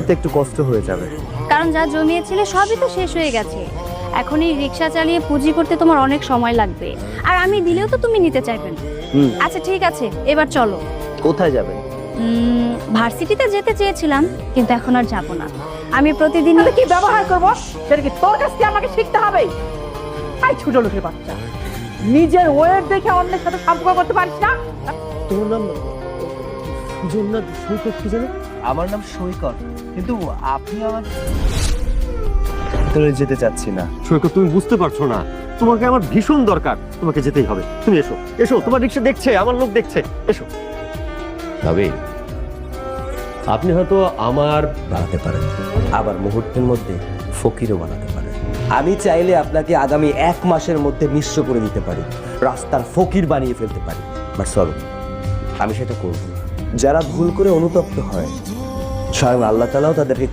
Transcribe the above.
এতে একটু কষ্ট হয়ে যাবে। কারণ যা জমিয়েছিলে সবই তো শেষ হয়ে গেছে। এখন এই রিক্সা চালিয়ে পুঁজি করতে তোমার অনেক সময় লাগবে, আর আমি দিলেও তো তুমি নিতে চাইবে না। আচ্ছা ঠিক আছে, এবার চলো। কোথায় যাবেন? ভার্সিটিতে যেতে চেয়েছিলাম, কিন্তু এখন আর যাব না। আমি প্রতিদিন কি ব্যবহার করবো সেটা কি তোর কাছ থেকে আমাকে শিখতে হবে? আই ছোট লোকের বাচ্চা, নিজের ওয়েট দেখে অন্যের সাথে সম্পর্ক করতে পারিস না? তোমার নাম সৈকত কি জানো? আমার নাম সৈকত, কিন্তু আপনি আমার যেতে চাচ্ছি না। সৈকত, তুমি বুঝতে পারছো না, তোমাকে আমার ভীষণ দরকার, তোমাকে যেতেই হবে। তুমি এসো এসো, তোমার রিক্সা দেখছে, আমার লোক দেখছে, এসো। তবে আপনি হয়তো আমার বানাতে পারেন, আবার মুহূর্তের মধ্যে ফকিরও বানাতে পারেন। আমি চাইলে আপনাকে আগামী 1 মাসের মধ্যে নিঃস্ব করে দিতে পারি, রাস্তার ফকির বানিয়ে ফেলতে পারি। বাট সরি, আমি সেটা করব না। যারা ভুল করে অনুতপ্ত হয়, স্বয়ং আল্লাহ তাআলাও তাদেরকে